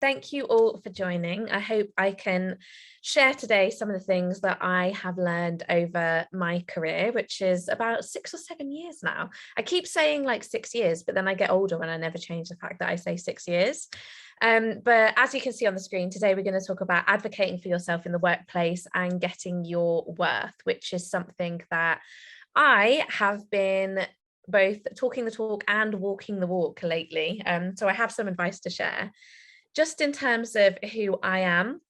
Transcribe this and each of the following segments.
Thank you all for joining. I hope I can share today some of the things that I have learned over my career, which is about 6 or 7 years now. I keep saying like 6 years, but then I get older and I never change the fact that I say 6 years. But as you can see on the screen, today we're going to talk about advocating for yourself in the workplace and getting your worth, which is something that I have been both talking the talk and walking the walk lately. So I have some advice to share. Just in terms of who I am,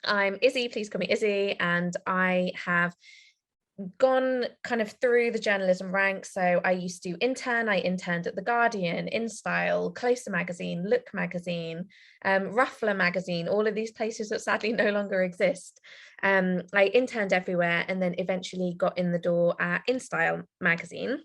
I'm Izzy, please call me Izzy, and I have gone kind of through the journalism ranks. So I used to intern, I interned at The Guardian, InStyle, Closer magazine, Look magazine, Ruffler magazine, all of these places that sadly no longer exist. I interned everywhere and then eventually got in the door at InStyle magazine.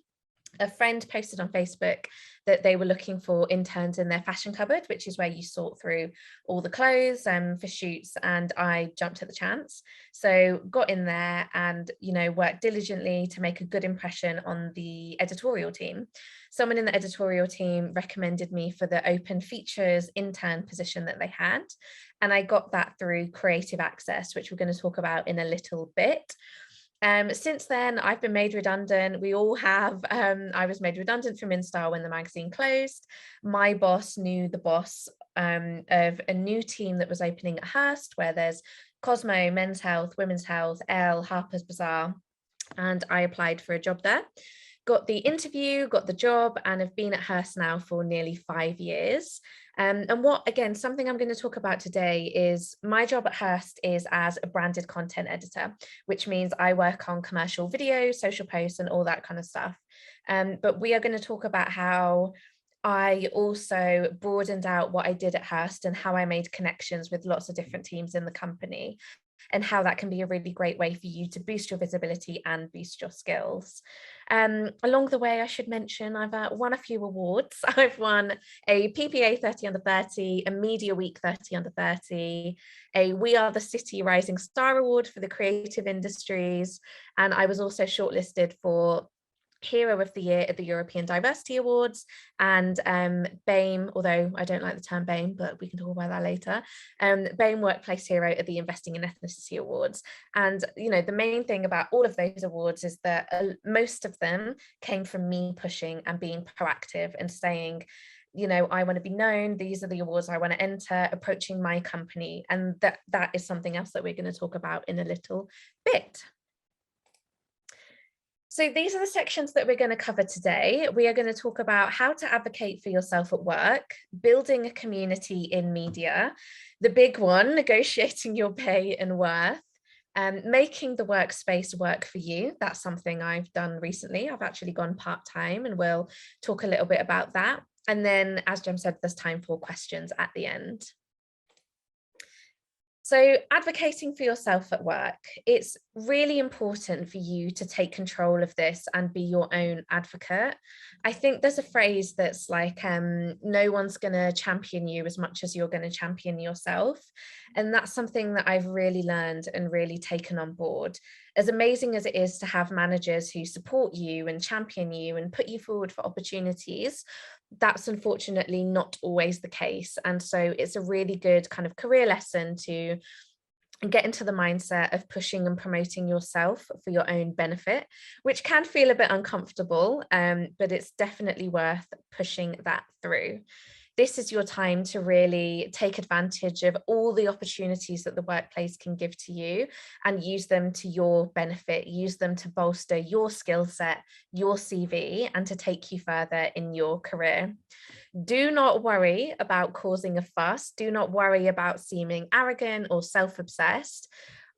A friend posted on Facebook that they were looking for interns in their fashion cupboard, which is where you sort through all the clothes for shoots, and I jumped at the chance. So got in there and, worked diligently to make a good impression on the editorial team. Someone in the editorial team recommended me for the open features intern position that they had, and I got that through Creative Access, which we're going to talk about in a little bit. Since then, I've been made redundant. We all have. I was made redundant from InStyle when the magazine closed. My boss knew the boss of a new team that was opening at Hearst, where there's Cosmo, Men's Health, Women's Health, Elle, Harper's Bazaar, and I applied for a job there. Got the interview, got the job, and have been at Hearst now for nearly 5 years. And something I'm going to talk about today is my job at Hearst is as a branded content editor, which means I work on commercial videos, social posts, and all that kind of stuff. But we are going to talk about how I also broadened out what I did at Hearst and how I made connections with lots of different teams in the company, and how that can be a really great way for you to boost your visibility and boost your skills. Along the way, I should mention I've won a few awards. I've won a PPA 30 under 30, a Media Week 30 under 30, a We Are the City Rising Star Award for the creative industries, and I was also shortlisted for Hero of the Year at the European Diversity Awards, and BAME, although I don't like the term BAME, but we can talk about that later, BAME Workplace Hero at the Investing in Ethnicity Awards. And, the main thing about all of those awards is that most of them came from me pushing and being proactive and saying, I want to be known. These are the awards I want to enter, approaching my company. And that is something else that we're going to talk about in a little bit. So these are the sections that we're going to cover today. We are going to talk about how to advocate for yourself at work, building a community in media, the big one, negotiating your pay and worth, making the workspace work for you. That's something I've done recently. I've actually gone part-time, and we'll talk a little bit about that. And then, as Jem said, there's time for questions at the end. So advocating for yourself at work, it's really important for you to take control of this and be your own advocate. I think there's a phrase that's like, no one's going to champion you as much as you're going to champion yourself. And that's something that I've really learned and really taken on board. As amazing as it is to have managers who support you and champion you and put you forward for opportunities, that's unfortunately not always the case. And so it's a really good kind of career lesson to get into the mindset of pushing and promoting yourself for your own benefit, which can feel a bit uncomfortable, but it's definitely worth pushing that through. This is your time to really take advantage of all the opportunities that the workplace can give to you and use them to your benefit, use them to bolster your skill set, your CV, and to take you further in your career. Do not worry about causing a fuss. Do not worry about seeming arrogant or self-obsessed.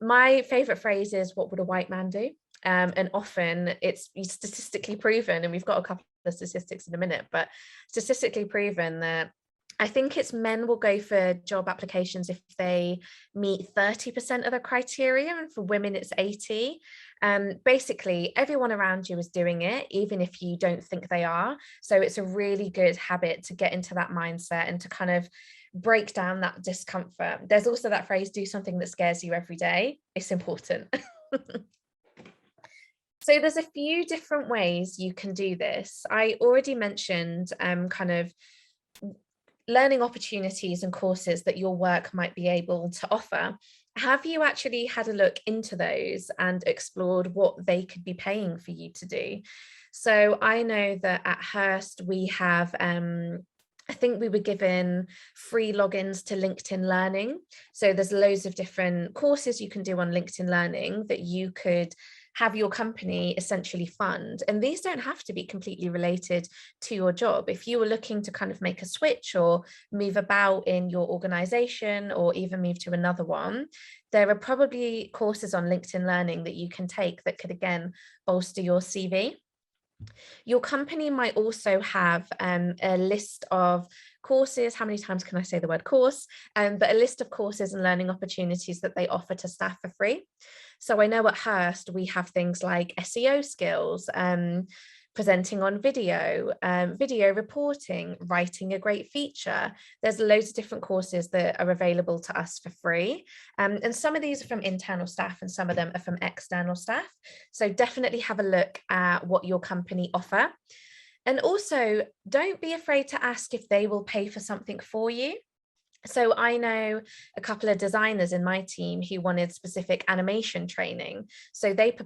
My favorite phrase is, what would a white man do? And often it's statistically proven, and we've got a couple of statistics in a minute, but statistically proven that I think it's men will go for job applications if they meet 30% of the criteria, and for women it's 80. Basically, everyone around you is doing it, even if you don't think they are. So it's a really good habit to get into that mindset and to kind of break down that discomfort. There's also that phrase, do something that scares you every day. It's important. So there's a few different ways you can do this. I already mentioned kind of learning opportunities and courses that your work might be able to offer. Have you actually had a look into those and explored what they could be paying for you to do? So I know that at Hearst we have, I think we were given free logins to LinkedIn Learning. So there's loads of different courses you can do on LinkedIn Learning that you could have your company essentially fund. And these don't have to be completely related to your job. If you were looking to kind of make a switch or move about in your organization or even move to another one, there are probably courses on LinkedIn Learning that you can take that could, again, bolster your CV. Your company might also have a list of courses. How many times can I say the word course? But a list of courses and learning opportunities that they offer to staff for free. So I know at Hearst we have things like SEO skills, presenting on video, video reporting, writing a great feature. There's loads of different courses that are available to us for free. And some of these are from internal staff and some of them are from external staff. So definitely have a look at what your company offer. And also, don't be afraid to ask if they will pay for something for you. So I know a couple of designers in my team who wanted specific animation training. So they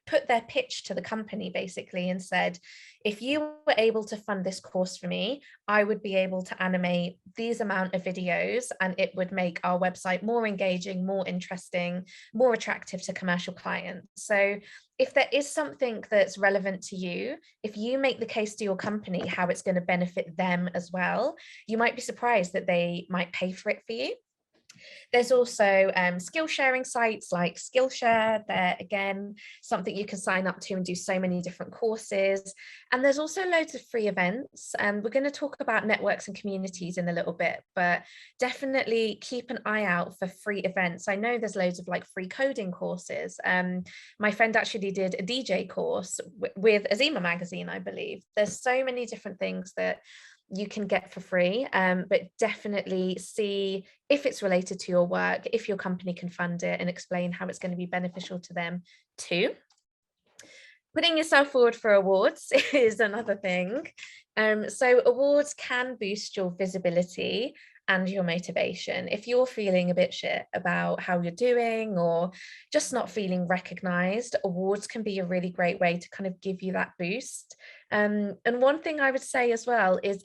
put their pitch to the company basically and said, if you were able to fund this course for me, I would be able to animate these amount of videos and it would make our website more engaging, more interesting, more attractive to commercial clients. So if there is something that's relevant to you, if you make the case to your company how it's going to benefit them as well, you might be surprised that they might pay for it for you. There's also skill sharing sites like Skillshare. They're, again, something you can sign up to and do so many different courses. And there's also loads of free events. And we're going to talk about networks and communities in a little bit, but definitely keep an eye out for free events. I know there's loads of like free coding courses. My friend actually did a DJ course with Azima magazine, I believe. There's so many different things that you can get for free, but definitely see if it's related to your work, if your company can fund it, and explain how it's going to be beneficial to them too. Putting yourself forward for awards is another thing. So awards can boost your visibility and your motivation. If you're feeling a bit shit about how you're doing or just not feeling recognized, awards can be a really great way to kind of give you that boost. And one thing I would say as well is,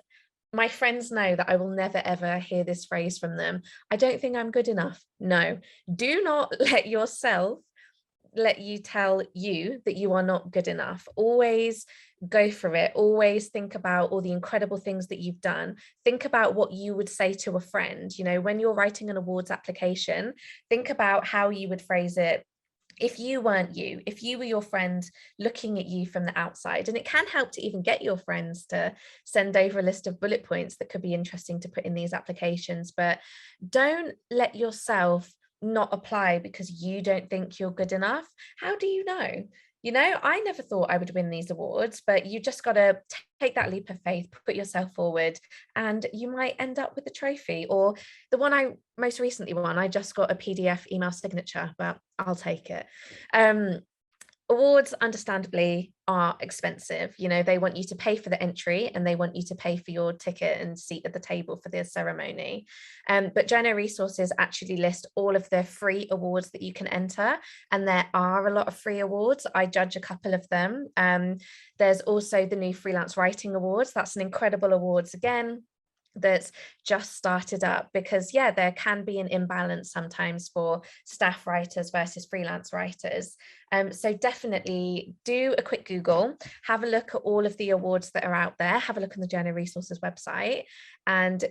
my friends know that I will never ever hear this phrase from them. I don't think I'm good enough. No, do not let yourself let you tell you that you are not good enough. Always go for it. Always think about all the incredible things that you've done. Think about what you would say to a friend. You know, when you're writing an awards application, think about how you would phrase it if you weren't you, if you were your friend looking at you from the outside. And it can help to even get your friends to send over a list of bullet points that could be interesting to put in these applications. But don't let yourself not apply because you don't think you're good enough. How do you know? You know, I never thought I would win these awards, but you just got to take that leap of faith, put yourself forward, and you might end up with a trophy. Or the one I most recently won, I just got a PDF email signature, but I'll take it. Awards, understandably, are expensive. You know, they want you to pay for the entry and they want you to pay for your ticket and seat at the table for the ceremony. But Journo Resources actually list all of the free awards that you can enter. And there are a lot of free awards. I judge a couple of them. There's also the new Freelance Writing Awards. That's an incredible awards again, that's just started up, because there can be an imbalance sometimes for staff writers versus freelance writers. So definitely do a quick Google, have a look at all of the awards that are out there, have a look on the Journo Resources website and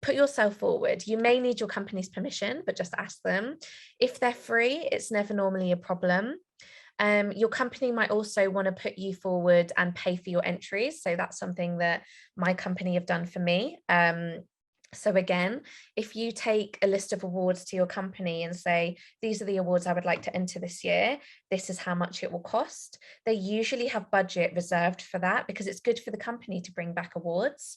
put yourself forward. You may need your company's permission, but just ask them. If they're free, it's never normally a problem. Your company might also want to put you forward and pay for your entries. So that's something that my company have done for me. So again, if you take a list of awards to your company and say, these are the awards I would like to enter this year, this is how much it will cost. They usually have budget reserved for that because it's good for the company to bring back awards.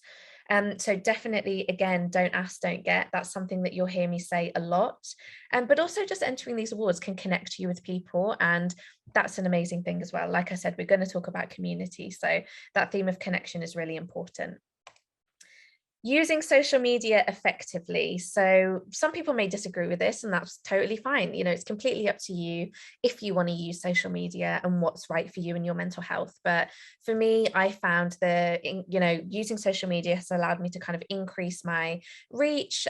So definitely, again, don't ask, don't get. That's something that you'll hear me say a lot. But also just entering these awards can connect you with people. And that's an amazing thing as well. Like I said, we're going to talk about community. So that theme of connection is really important. Using social media effectively. So some people may disagree with this, and that's totally fine. You know, it's completely up to you if you want to use social media and what's right for you and your mental health. But for me, I found that, you know, using social media has allowed me to kind of increase my reach.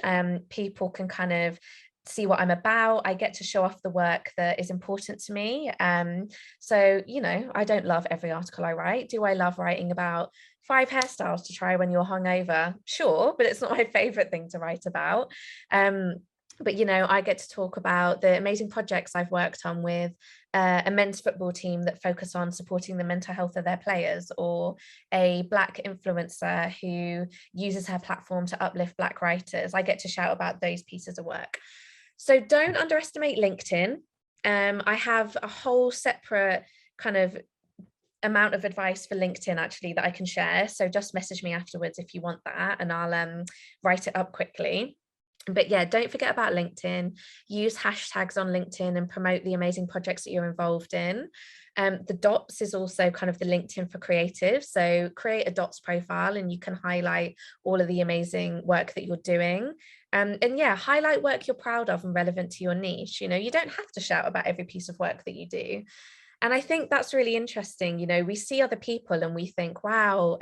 People can kind of see what I'm about. I get to show off the work that is important to me. So, you know, I don't love every article I write. Do I love writing about 5 hairstyles to try when you're hungover? Sure, but it's not my favorite thing to write about. But, you know, I get to talk about the amazing projects I've worked on with a men's football team that focus on supporting the mental health of their players, or a Black influencer who uses her platform to uplift Black writers. I get to shout about those pieces of work. So don't underestimate LinkedIn. I have a whole separate kind of amount of advice for LinkedIn actually that I can share. So just message me afterwards if you want that, and I'll write it up quickly. But yeah, don't forget about LinkedIn. Use hashtags on LinkedIn and promote the amazing projects that you're involved in. The dots is also kind of the LinkedIn for creatives. So create a dots profile and you can highlight all of the amazing work that you're doing. And yeah, highlight work you're proud of and relevant to your niche. You know, you don't have to shout about every piece of work that you do. And I think that's really interesting. You know, we see other people and we think, wow,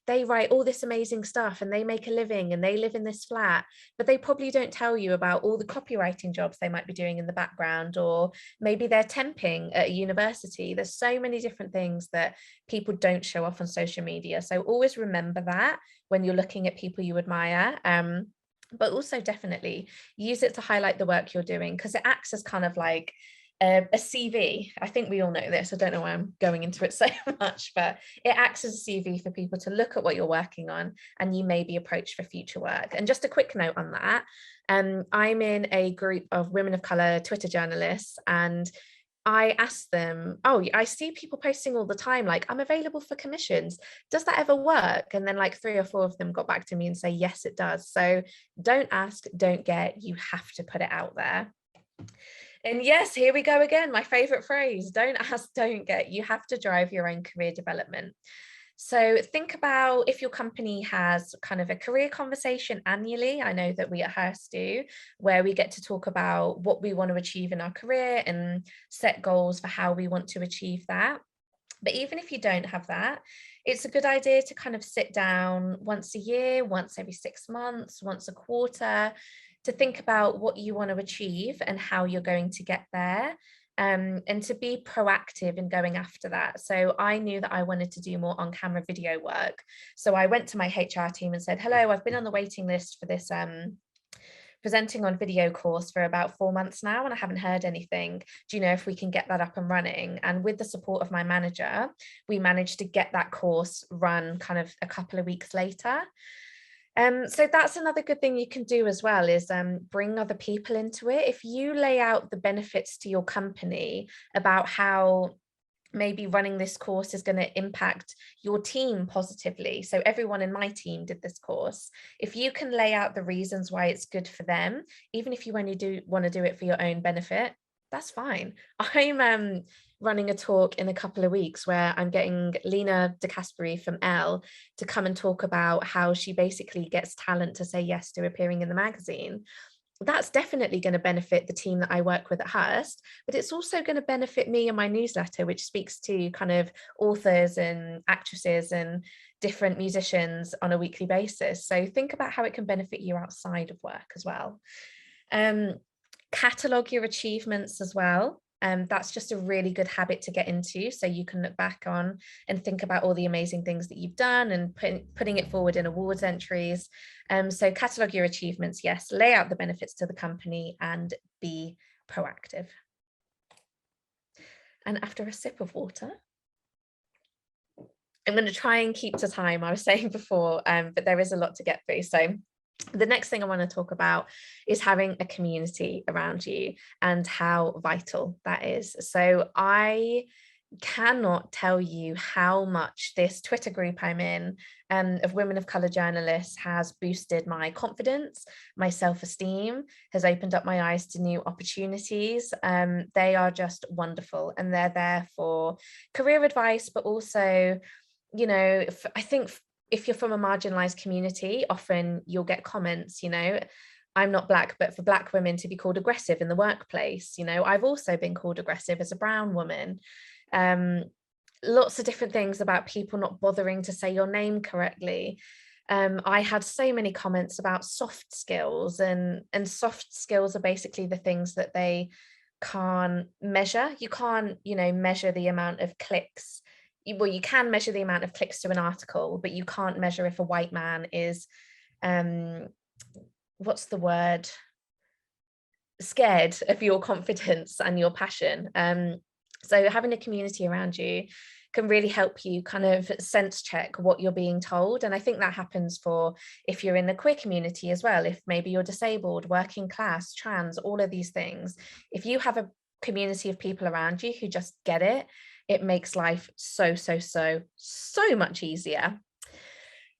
they write all this amazing stuff and they make a living and they live in this flat, but they probably don't tell you about all the copywriting jobs they might be doing in the background, or maybe they're temping at a university. There's so many different things that people don't show off on social media. So always remember that when you're looking at people you admire. But also definitely use it to highlight the work you're doing, because it acts as kind of like a CV. I think we all know this. I don't know why I'm going into it so much, but it acts as a CV for people to look at what you're working on, and you may be approached for future work. And just a quick note on that, I'm in a group of women of color Twitter journalists, and I asked them, oh, I see people posting all the time, like, I'm available for commissions. Does that ever work? And then like 3 or 4 of them got back to me and say, yes, it does. So don't ask, don't get, you have to put it out there. And yes, here we go again. My favorite phrase, don't ask, don't get. You have to drive your own career development. So think about if your company has kind of a career conversation annually. I know that we at Hearst do, where we get to talk about what we want to achieve in our career and set goals for how we want to achieve that. But even if you don't have that, it's a good idea to kind of sit down once a year, once every 6 months, once a quarter, to think about what you want to achieve and how you're going to get there. And to be proactive in going after that. So I knew that I wanted to do more on-camera video work. So I went to my HR team and said, hello, I've been on the waiting list for this presenting on video course for about 4 months now, and I haven't heard anything. Do you know if we can get that up and running? And with the support of my manager, we managed to get that course run kind of a couple of weeks later. So that's another good thing you can do as well, is bring other people into it. If you lay out the benefits to your company about how maybe running this course is going to impact your team positively. So everyone in my team did this course. If you can lay out the reasons why it's good for them, even if you only want to do it for your own benefit, that's fine. I'm running a talk in a couple of weeks where I'm getting Lena DeCasperi from Elle to come and talk about how she basically gets talent to say yes to appearing in the magazine. That's definitely going to benefit the team that I work with at Hearst, but it's also going to benefit me and my newsletter, which speaks to kind of authors and actresses and different musicians on a weekly basis. So think about how it can benefit you outside of work as well. Catalog your achievements as well. That's just a really good habit to get into, so you can look back on and think about all the amazing things that you've done and putting it forward in awards entries. So catalog your achievements, yes, lay out the benefits to the company and be proactive. And after a sip of water, I'm going to try and keep to time, I was saying before, but there is a lot to get through. So the next thing I want to talk about is having a community around you and how vital that is. So I cannot tell you how much this Twitter group I'm in of women of color journalists has boosted my confidence, my self-esteem, has opened up my eyes to new opportunities. They are just wonderful, and they're there for career advice, but also, you know, I think if you're from a marginalised community, often you'll get comments, I'm not Black, but for Black women to be called aggressive in the workplace, I've also been called aggressive as a brown woman. Lots of different things about people not bothering to say your name correctly. I had so many comments about soft skills, and soft skills are basically the things that they can't measure. You can't, measure the amount of clicks. Well, you can measure the amount of clicks to an article, but you can't measure if a white man is, what's the word? Scared of your confidence and your passion. So having a community around you can really help you kind of sense check what you're being told. And I think that happens for if you're in the queer community as well, if maybe you're disabled, working class, trans, all of these things. If you have a community of people around you who just get it, it makes life so much easier.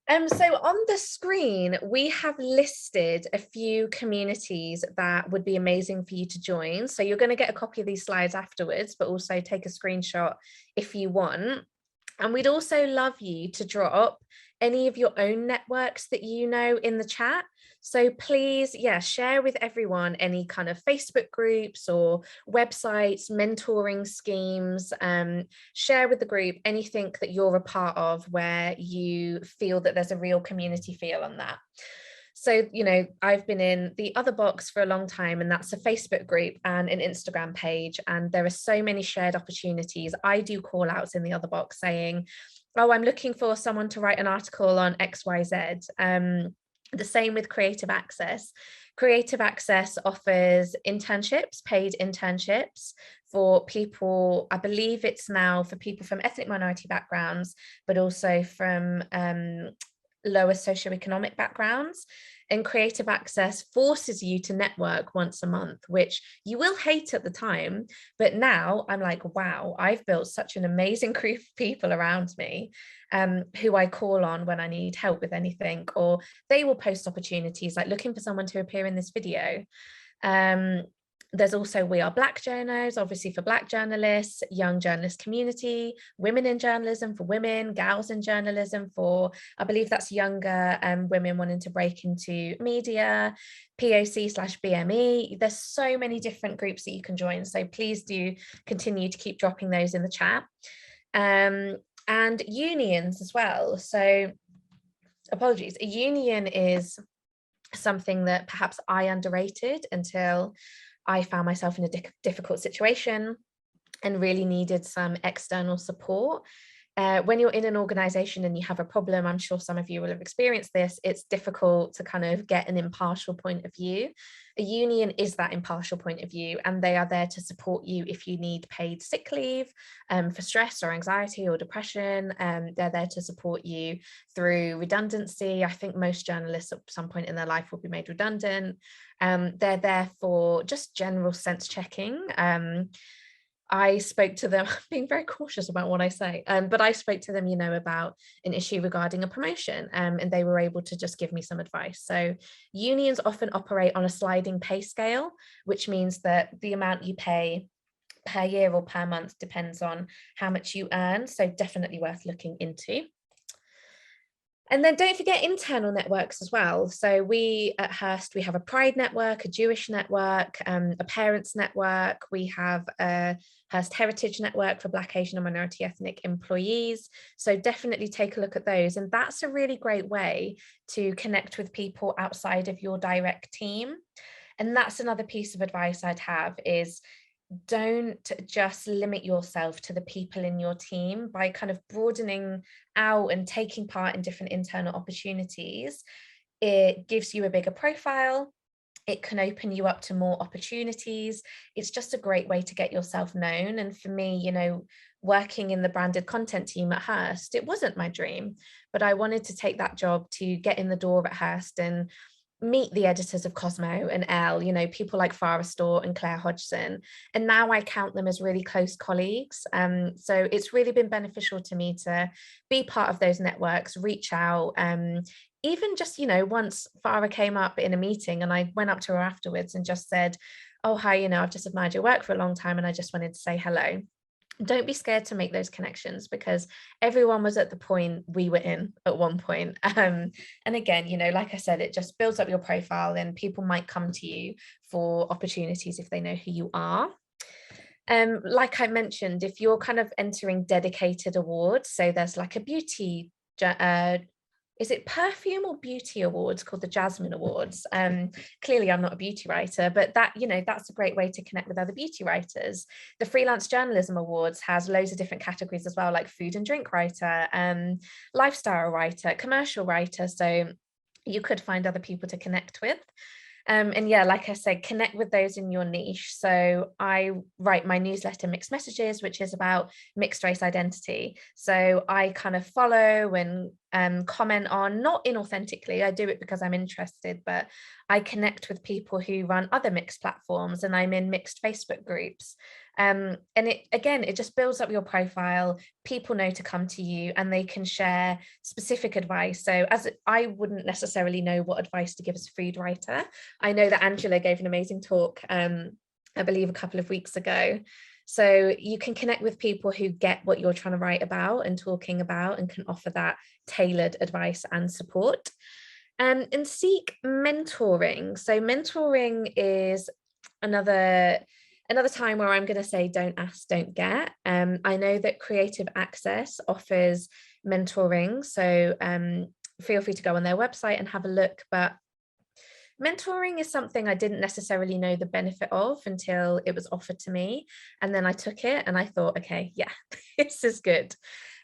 So on the screen, we have listed a few communities that would be amazing for you to join. So you're going to get a copy of these slides afterwards, but also take a screenshot if you want. And we'd also love you to drop any of your own networks that you know in the chat. So please, share with everyone any kind of Facebook groups or websites, mentoring schemes, share with the group anything that you're a part of where you feel that there's a real community feel on that. So, I've been in the Other Box for a long time, and that's a Facebook group and an Instagram page. And there are so many shared opportunities. I do call outs in the Other Box saying, oh, I'm looking for someone to write an article on XYZ. The same with Creative Access. Creative Access offers internships, paid internships for people. I believe it's now for people from ethnic minority backgrounds, but also from lower socioeconomic backgrounds. And Creative Access forces you to network once a month, which you will hate at the time. But now I'm like, wow, I've built such an amazing group of people around me who I call on when I need help with anything, or they will post opportunities like looking for someone to appear in this video. There's also We Are Black Journos, obviously for Black journalists, young journalist community, women in journalism for women, gals in journalism for, I believe that's younger women wanting to break into media, POC/BME. There's so many different groups that you can join. So please do continue to keep dropping those in the chat. And unions as well. So apologies, a union is something that perhaps I underrated until I found myself in a difficult situation and really needed some external support. When you're in an organization and you have a problem, I'm sure some of you will have experienced this, it's difficult to kind of get an impartial point of view. A union is that impartial point of view, and they are there to support you if you need paid sick leave for stress or anxiety or depression. They're there to support you through redundancy. I think most journalists at some point in their life will be made redundant. They're there for just general sense checking. I spoke to them, being very cautious about what I say, but I spoke to them, about an issue regarding a promotion, and they were able to just give me some advice. So unions often operate on a sliding pay scale, which means that the amount you pay per year or per month depends on how much you earn. So definitely worth looking into. And then don't forget internal networks as well. So we at Hearst, we have a Pride network, a Jewish network, a parents network. We have a Hearst Heritage network for Black, Asian and minority ethnic employees. So definitely take a look at those. And that's a really great way to connect with people outside of your direct team. And that's another piece of advice I'd have is don't just limit yourself to the people in your team. By kind of broadening out and taking part in different internal opportunities, it gives you a bigger profile. It can open you up to more opportunities. It's just a great way to get yourself known. And for me, working in the branded content team at Hearst, it wasn't my dream, but I wanted to take that job to get in the door at Hearst and meet the editors of Cosmo and Elle, people like Farah Store and Claire Hodgson. And now I count them as really close colleagues. So it's really been beneficial to me to be part of those networks, reach out. Even just, once Farah came up in a meeting and I went up to her afterwards and just said, oh, hi, I've just admired your work for a long time and I just wanted to say hello. don't be scared to make those connections, because everyone was at the point we were in at one point. And again, like I said, it just builds up your profile, and people might come to you for opportunities if they know who you are. Like I mentioned, if you're kind of entering dedicated awards, so there's like a beauty, is it perfume or beauty awards called the Jasmine Awards? Clearly I'm not a beauty writer, but that's a great way to connect with other beauty writers. The Freelance Journalism Awards has loads of different categories as well, like food and drink writer, lifestyle writer, commercial writer. So you could find other people to connect with. And yeah, like I said, connect with those in your niche. So I write my newsletter, Mixed Messages, which is about mixed race identity. So I kind of follow and comment on, not inauthentically, I do it because I'm interested, but I connect with people who run other mixed platforms, and I'm in mixed Facebook groups. And it just builds up your profile. People know to come to you, and they can share specific advice. So I wouldn't necessarily know what advice to give as a food writer. I know that Angela gave an amazing talk, I believe a couple of weeks ago. So you can connect with people who get what you're trying to write about and talking about, and can offer that tailored advice and support. And seek mentoring. So mentoring is another time where I'm going to say don't ask, don't get. I know that Creative Access offers mentoring, so feel free to go on their website and have a look. But mentoring is something I didn't necessarily know the benefit of until it was offered to me, and then I took it and I thought, okay, yeah, this is good.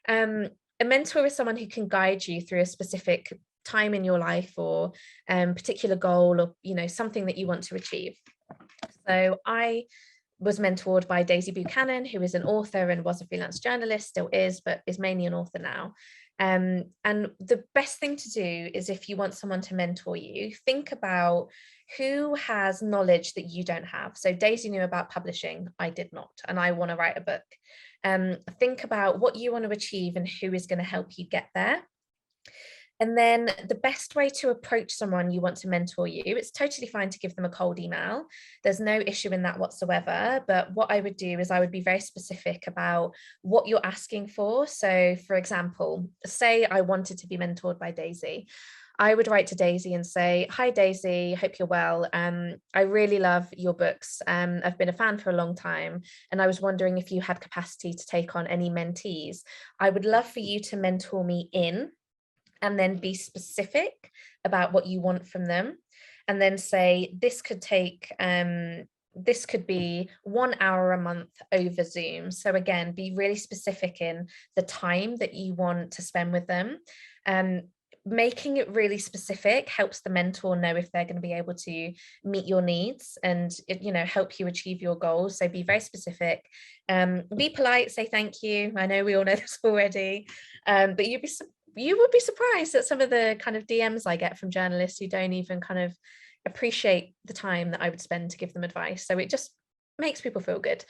A mentor is someone who can guide you through a specific time in your life, or particular goal, or something that you want to achieve. So I was mentored by Daisy Buchanan, who is an author and was a freelance journalist, still is, but is mainly an author now. And the best thing to do is, if you want someone to mentor you, think about who has knowledge that you don't have. So Daisy knew about publishing, I did not, and I want to write a book. Think about what you want to achieve and who is going to help you get there. And then the best way to approach someone you want to mentor you, it's totally fine to give them a cold email. There's no issue in that whatsoever. But what I would do is I would be very specific about what you're asking for. So for example, say I wanted to be mentored by Daisy. I would write to Daisy and say, hi, Daisy, hope you're well. I really love your books. I've been a fan for a long time, and I was wondering if you had capacity to take on any mentees. I would love for you to mentor me in, and then be specific about what you want from them. And then say, this could be 1 hour a month over Zoom. So again, be really specific in the time that you want to spend with them. Making it really specific helps the mentor know if they're going to be able to meet your needs and help you achieve your goals. So be very specific, be polite, say thank you. I know we all know this already, but you would be surprised at some of the kind of DMs I get from journalists who don't even kind of appreciate the time that I would spend to give them advice. So it just makes people feel good.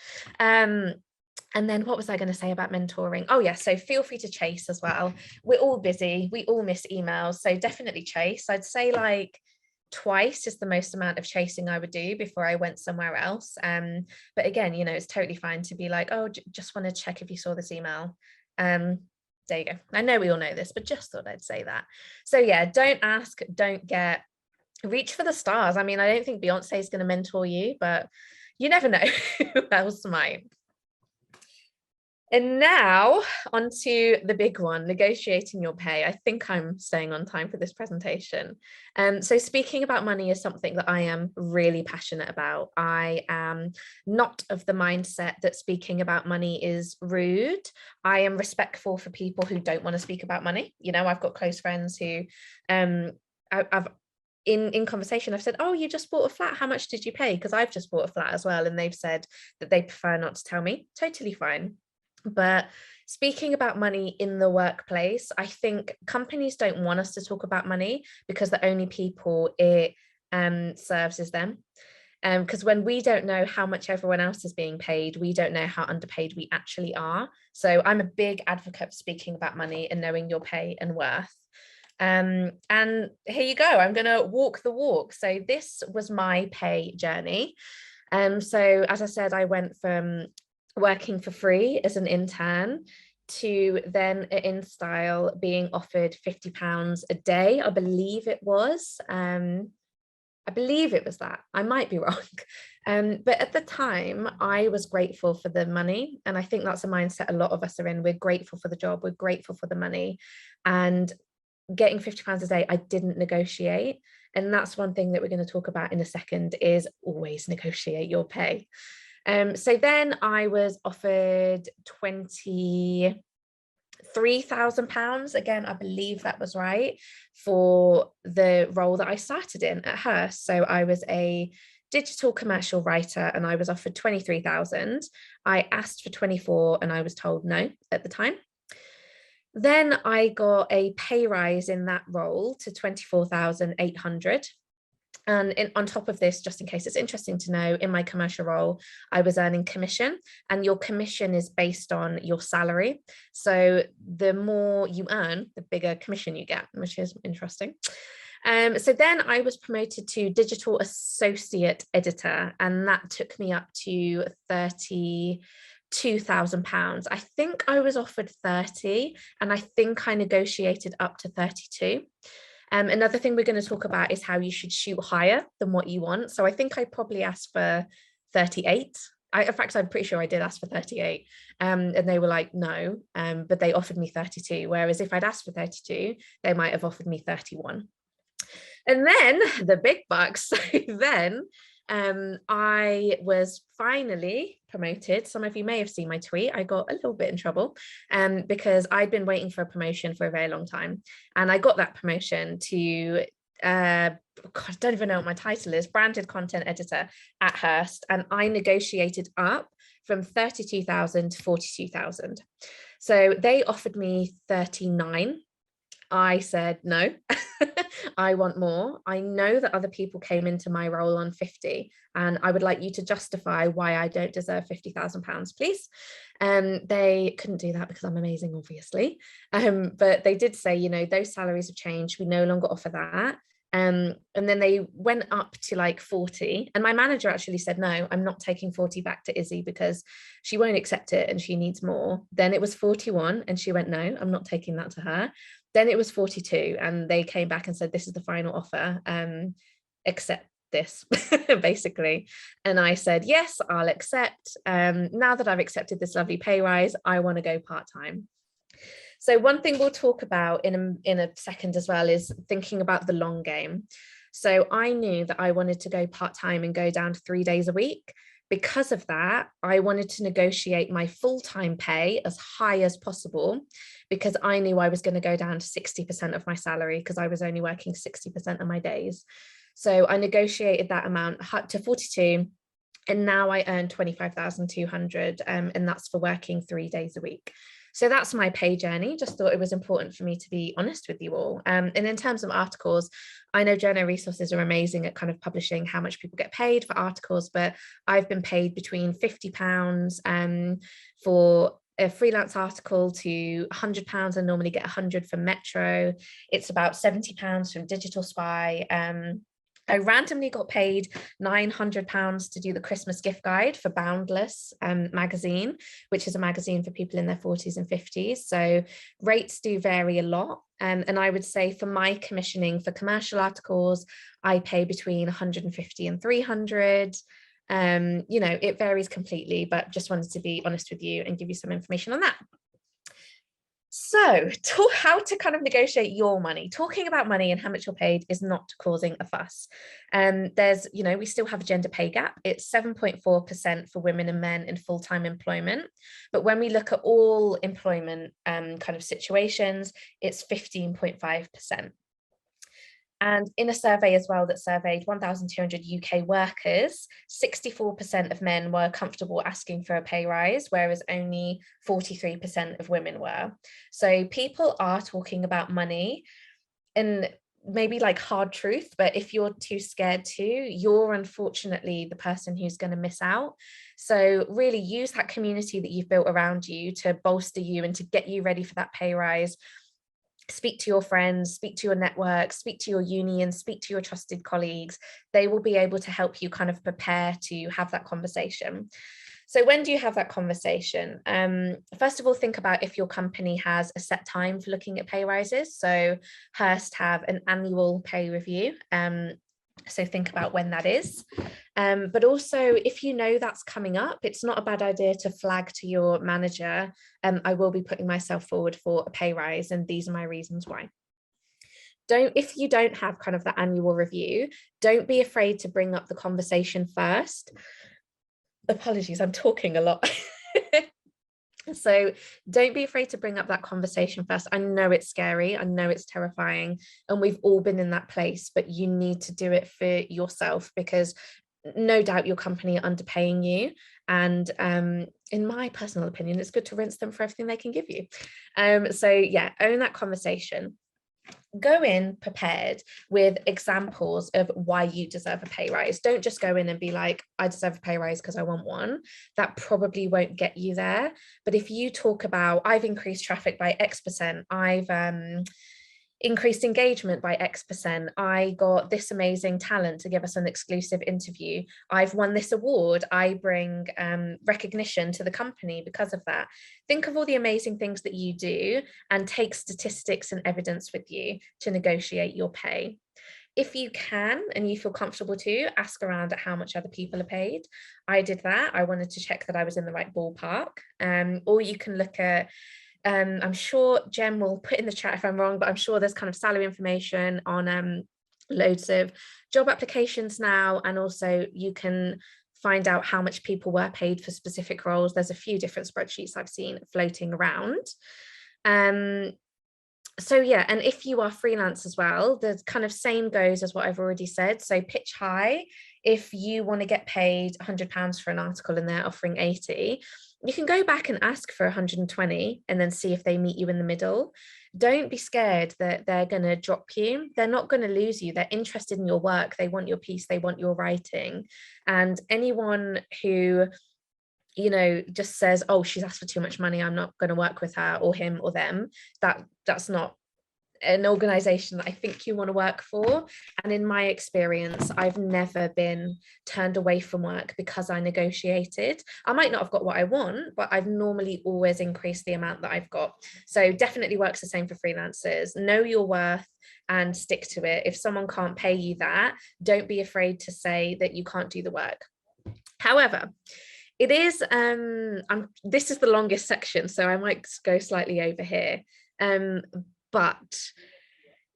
And then what was I going to say about mentoring? Oh yeah, so feel free to chase as well. We're all busy, we all miss emails, so definitely chase. I'd say like twice is the most amount of chasing I would do before I went somewhere else. But again, it's totally fine to be like, oh, just want to check if you saw this email. There you go. I know we all know this, but just thought I'd say that. So yeah, don't ask, don't get, reach for the stars. I mean, I don't think Beyonce is going to mentor you, but you never know who else might. And now onto the big one, negotiating your pay. I think I'm staying on time for this presentation. So speaking about money is something that I am really passionate about. I am not of the mindset that speaking about money is rude. I am respectful for people who don't want to speak about money. I've got close friends who I've in conversation, I've said, oh, you just bought a flat, how much did you pay? Because I've just bought a flat as well. And they've said that they prefer not to tell me. Totally fine. But speaking about money in the workplace, I think companies don't want us to talk about money because the only people it serves is them. Because when we don't know how much everyone else is being paid, we don't know how underpaid we actually are. So I'm a big advocate for speaking about money and knowing your pay and worth. And here you go, I'm going to walk the walk. So this was my pay journey. So as I said, I went from working for free as an intern, to then at InStyle being offered £50 a day, I believe it was. I believe it was that. I might be wrong. But at the time, I was grateful for the money. And I think that's a mindset a lot of us are in. We're grateful for the job. We're grateful for the money. And getting £50 a day, I didn't negotiate. And that's one thing that we're going to talk about in a second, is always negotiate your pay. So then I was offered £23,000, again, I believe that was right, for the role that I started in at Hearst. So I was a digital commercial writer and I was offered 23,000. I asked for 24 and I was told no at the time. Then I got a pay rise in that role to 24,800. And on top of this, just in case it's interesting to know, in my commercial role, I was earning commission, and your commission is based on your salary. So the more you earn, the bigger commission you get, which is interesting. So then I was promoted to digital associate editor, and that took me up to £32,000. I think I was offered 30, and I think I negotiated up to 32. Another thing we're going to talk about is how you should shoot higher than what you want. So I think I probably asked for 38. In fact, I'm pretty sure I did ask for 38. And they were like, no, but they offered me 32. Whereas if I'd asked for 32, they might have offered me 31. And then the big bucks. So then I was finally promoted. Some of you may have seen my tweet. I got a little bit in trouble because I'd been waiting for a promotion for a very long time. And I got that promotion to, God, I don't even know what my title is, branded content editor at Hearst. And I negotiated up from 32,000 to 42,000. So they offered me 39. I said, no, I want more. I know that other people came into my role on 50, and I would like you to justify why I don't deserve £50,000, please. They couldn't do that because I'm amazing, obviously. But they did say, you know, those salaries have changed. We no longer offer that. And then they went up to like 40. And my manager actually said, no, I'm not taking 40 back to Izzy because she won't accept it and she needs more. Then it was 41 and she went, no, I'm not taking that to her. Then it was 42 and they came back and said, this is the final offer, accept this, basically. And I said, yes, I'll accept. Now that I've accepted this lovely pay rise, I want to go part-time. So one thing we'll talk about in a second as well is thinking about the long game. So I knew that I wanted to go part-time and go down to 3 days a week. Because of that, I wanted to negotiate my full-time pay as high as possible, because I knew I was going to go down to 60% of my salary because I was only working 60% of my days. So I negotiated that amount up to 42, and now I earn 25,200, and that's for working 3 days a week. So that's my pay journey. Just thought it was important for me to be honest with you all. And in terms of articles, I know Journo Resources are amazing at kind of publishing how much people get paid for articles, but I've been paid between £50 for a freelance article to £100. I normally get 100 from Metro. It's about £70 from Digital Spy. I randomly got paid £900 to do the Christmas gift guide for Boundless magazine, which is a magazine for people in their 40s and 50s. So rates do vary a lot. And I would say for my commissioning for commercial articles, I pay between 150 and 300. You know, it varies completely, but just wanted to be honest with you and give you some information on that. So how to kind of negotiate your money. Talking about money and how much you're paid is not causing a fuss. There's, you know, we still have a gender pay gap. It's 7.4% for women and men in full-time employment. But when we look at all employment kind of situations, it's 15.5%. And in a survey as well that surveyed 1,200 UK workers, 64% of men were comfortable asking for a pay rise, whereas only 43% of women were. So people are talking about money, and maybe like hard truth, but if you're too scared to, you're unfortunately the person who's going to miss out. So really use that community that you've built around you to bolster you and to get you ready for that pay rise. Speak to your friends, speak to your network, speak to your union, speak to your trusted colleagues. They will be able to help you kind of prepare to have that conversation. So when do you have that conversation? First of all, think about if your company has a set time for looking at pay rises. So Hearst have an annual pay review. So think about when that is. But also, if you know that's coming up, it's not a bad idea to flag to your manager, I will be putting myself forward for a pay rise, and these are my reasons why. If you don't have kind of the annual review, don't be afraid to bring up the conversation first. Apologies, I'm talking a lot. So don't be afraid to bring up that conversation first. I know it's scary, I know it's terrifying, and we've all been in that place, but you need to do it for yourself, because no doubt your company are underpaying you. And in my personal opinion, it's good to rinse them for everything they can give you. So yeah, own that conversation. Go in prepared with examples of why you deserve a pay rise. Don't just go in and be like, I deserve a pay rise because I want one. That probably won't get you there. But if you talk about, I've increased traffic by X%, I've increased engagement by X%, I got this amazing talent to give us an exclusive interview, I've won this award, I bring recognition to the company because of that. Think of all the amazing things that you do and take statistics and evidence with you to negotiate your pay. If you can and you feel comfortable to, ask around at how much other people are paid. I did that. I wanted to check that I was in the right ballpark. Or you can look at, I'm sure Jem will put in the chat if I'm wrong, but I'm sure there's kind of salary information on loads of job applications now. And also you can find out how much people were paid for specific roles. There's a few different spreadsheets I've seen floating around. So yeah, and if you are freelance as well, the kind of same goes as what I've already said. So pitch high. If you want to get paid £100 for an article and they're offering 80, you can go back and ask for 120 and then see if they meet you in the middle. Don't be scared that they're going to drop you. They're not going to lose you. They're interested in your work. They want your piece. They want your writing. And anyone who, you know, just says, oh, she's asked for too much money, I'm not going to work with her, or him or them, that's not an organization that I think you want to work for. And in my experience, I've never been turned away from work because I negotiated. I might not have got what I want, but I've normally always increased the amount that I've got. So definitely works the same for freelancers. Know your worth and stick to it. If someone can't pay you that, don't be afraid to say that you can't do the work. However, it is, this is the longest section, so I might go slightly over here. But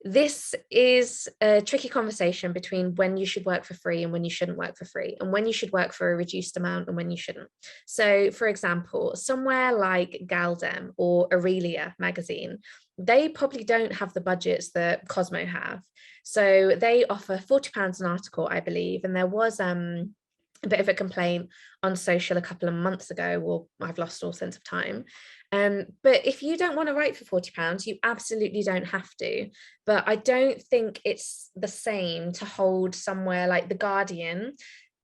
this is a tricky conversation between when you should work for free and when you shouldn't work for free, and when you should work for a reduced amount and when you shouldn't. So for example, somewhere like Galdem or Aurelia magazine, they probably don't have the budgets that Cosmo have. So they offer £40 an article, I believe. And there was a bit of a complaint on social a couple of months ago. Well, I've lost all sense of time. But if you don't want to write for £40, you absolutely don't have to. But I don't think it's the same to hold somewhere like The Guardian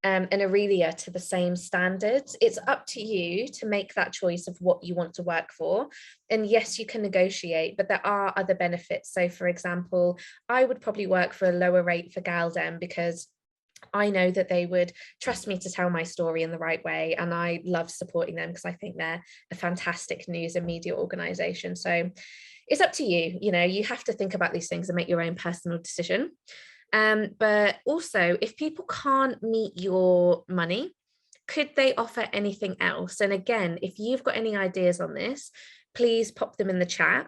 and Aurelia to the same standards. It's up to you to make that choice of what you want to work for. And yes, you can negotiate, but there are other benefits. So for example, I would probably work for a lower rate for Galdem because I know that they would trust me to tell my story in the right way. And I love supporting them because I think they're a fantastic news and media organization. So it's up to you. You know, you have to think about these things and make your own personal decision. But also, if people can't meet your money, could they offer anything else? And again, if you've got any ideas on this, please pop them in the chat.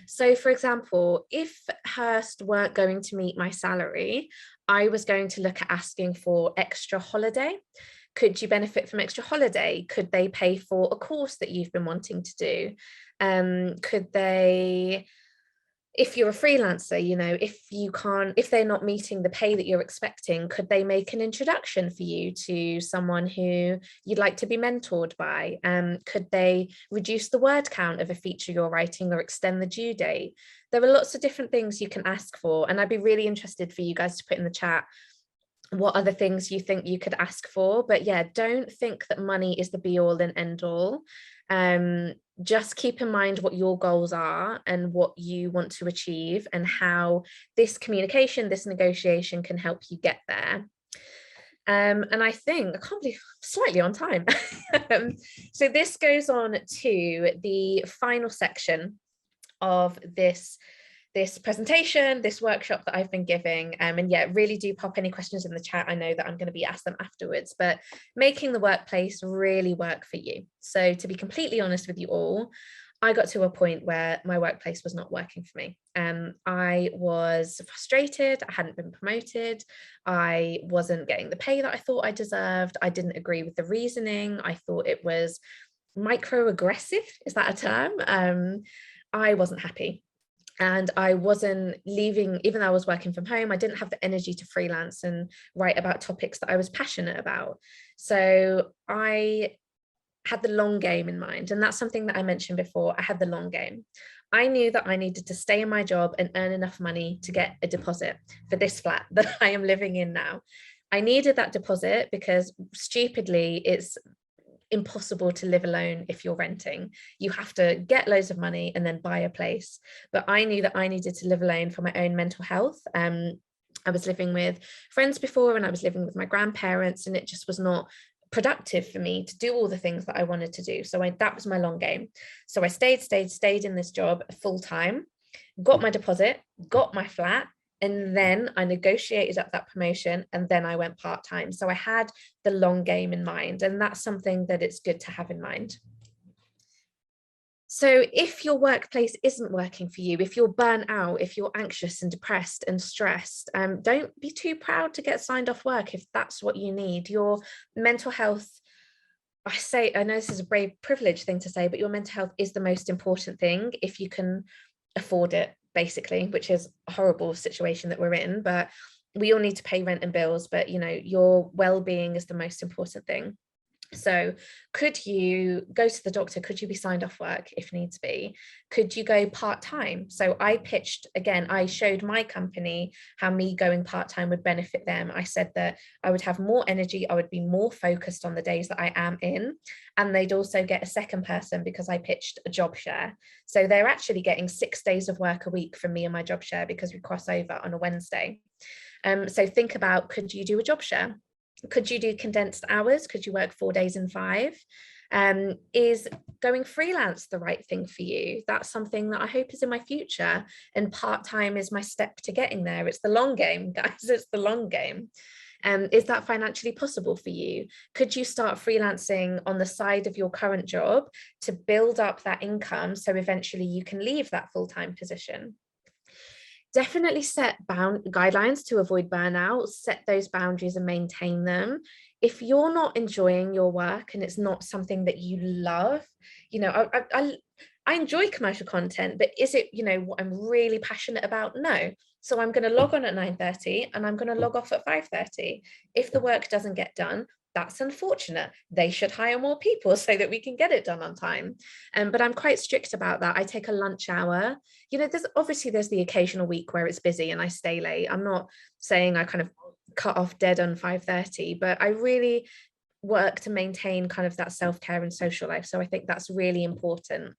So for example, if Hearst weren't going to meet my salary, I was going to look at asking for extra holiday. Could you benefit from extra holiday? Could they pay for a course that you've been wanting to do? Could they, if you're a freelancer, you know, if they're not meeting the pay that you're expecting, could they make an introduction for you to someone who you'd like to be mentored by? Could they reduce the word count of a feature you're writing or extend the due date? There are lots of different things you can ask for, and I'd be really interested for you guys to put in the chat what other things you think you could ask for. But yeah, don't think that money is the be all and end all. Just keep in mind what your goals are and what you want to achieve and how this communication, this negotiation can help you get there. And I think, I can't believe, slightly on time. So this goes on to the final section of this presentation, this workshop that I've been giving. And yeah, really do pop any questions in the chat. I know that I'm going to be asked them afterwards, but making the workplace really work for you. So to be completely honest with you all, I got to a point where my workplace was not working for me. I was frustrated. I hadn't been promoted. I wasn't getting the pay that I thought I deserved. I didn't agree with the reasoning. I thought it was microaggressive. Is that a term? I wasn't happy. And I wasn't leaving, even though I was working from home, I didn't have the energy to freelance and write about topics that I was passionate about. So I had the long game in mind. And that's something that I mentioned before. I had the long game. I knew that I needed to stay in my job and earn enough money to get a deposit for this flat that I am living in now. I needed that deposit because stupidly, it's impossible to live alone if you're renting. You have to get loads of money and then buy a place. But I knew that I needed to live alone for my own mental health. I was living with friends before, and I was living with my grandparents, and it just was not productive for me to do all the things that I wanted to do. So that was my long game. So I stayed in this job full time, got my deposit, got my flat, and then I negotiated up that promotion, and then I went part-time. So I had the long game in mind, and that's something that it's good to have in mind. So if your workplace isn't working for you, if you're burnt out, if you're anxious and depressed and stressed, don't be too proud to get signed off work if that's what you need. Your mental health, I know this is a brave privilege thing to say, but your mental health is the most important thing if you can afford it, basically, which is a horrible situation that we're in, but we all need to pay rent and bills, but your well-being is the most important thing. So could you go to the doctor? Could you be signed off work if needs be? Could you go part-time? So I pitched, again, I showed my company how me going part-time would benefit them. I said that I would have more energy, I would be more focused on the days that I am in, and they'd also get a second person because I pitched a job share. So they're actually getting 6 days of work a week from me and my job share because we cross over on a Wednesday. So think about, could you do a job share? Could you do condensed hours? Could you work 4 days in 5? Is going freelance the right thing for you? That's something that I hope is in my future. And part-time is my step to getting there. It's the long game, guys. It's the long game. Is that financially possible for you? Could you start freelancing on the side of your current job to build up that income so eventually you can leave that full-time position? Definitely set guidelines to avoid burnout, set those boundaries and maintain them. If you're not enjoying your work and it's not something that you love, I enjoy commercial content, but is it, what I'm really passionate about? No. So I'm going to log on at 9:30 and I'm going to log off at 5:30. If the work doesn't get done, that's unfortunate. They should hire more people so that we can get it done on time. But I'm quite strict about that. I take a lunch hour. There's the occasional week where it's busy and I stay late. I'm not saying I kind of cut off dead on 5:30, but I really work to maintain kind of that self-care and social life. So I think that's really important.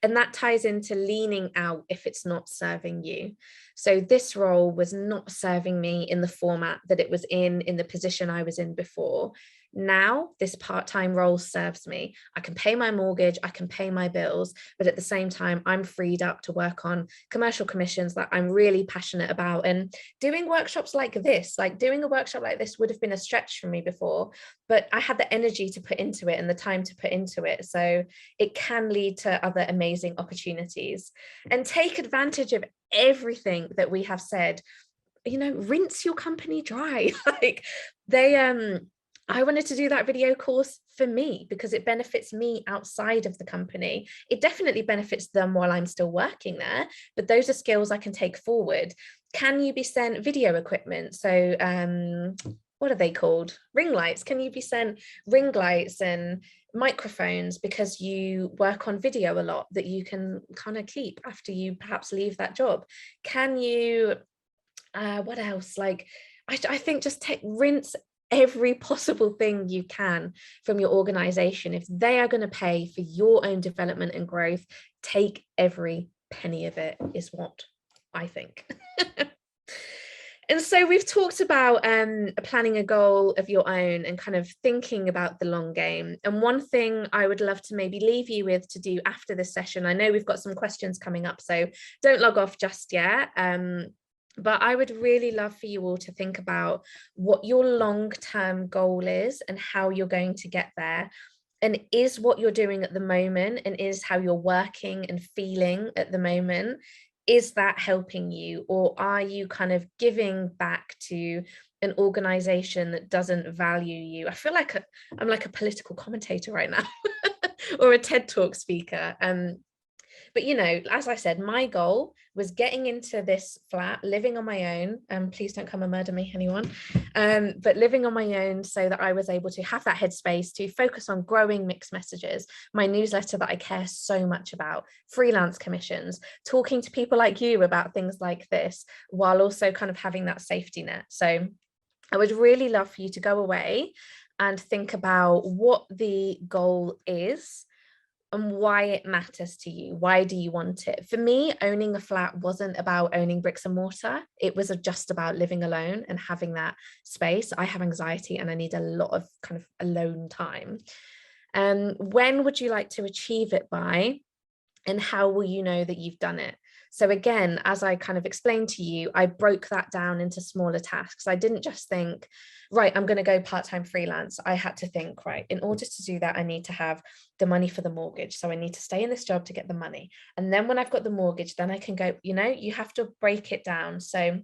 And that ties into leaning out if it's not serving you. So this role was not serving me in the format that it was in the position I was in before. Now, this part-time role serves me. I can pay my mortgage, I can pay my bills, but at the same time, I'm freed up to work on commercial commissions that I'm really passionate about. And doing workshops like this, like doing a workshop like this would have been a stretch for me before, but I had the energy to put into it and the time to put into it. So it can lead to other amazing opportunities. And take advantage of everything that we have said. Rinse your company dry. I wanted to do that video course for me because it benefits me outside of the company. It definitely benefits them while I'm still working there, but those are skills I can take forward. Can you be sent video equipment? So what are they called? Ring lights. Can you be sent ring lights and microphones because you work on video a lot that you can kind of keep after you perhaps leave that job? Can you, what else? I think just rinse every possible thing you can from your organization. If they are going to pay for your own development and growth, take every penny of it, is what I think. And so we've talked about planning a goal of your own and kind of thinking about the long game. And one thing I would love to maybe leave you with to do after this session, I know we've got some questions coming up, so don't log off just yet. But I would really love for you all to think about what your long-term goal is and how you're going to get there. And is what you're doing at the moment and is how you're working and feeling at the moment, is that helping you, or are you kind of giving back to an organization that doesn't value you? I feel like I'm like a political commentator right now or a TED Talk speaker. But you know, as I said, my goal was getting into this flat, living on my own, and please don't come and murder me, anyone, but living on my own so that I was able to have that headspace to focus on growing mixed messages, my newsletter that I care so much about, freelance commissions, talking to people like you about things like this, while also kind of having that safety net. So I would really love for you to go away and think about what the goal is and why it matters to you. Why do you want it? For me, owning a flat wasn't about owning bricks and mortar. It was just about living alone and having that space. I have anxiety and I need a lot of kind of alone time. When would you like to achieve it by? And how will you know that you've done it? So again, as I kind of explained to you, I broke that down into smaller tasks. I didn't just think, right, I'm going to go part-time freelance. I had to think, right, in order to do that, I need to have the money for the mortgage. So I need to stay in this job to get the money. And then when I've got the mortgage, then I can go, you know, you have to break it down. So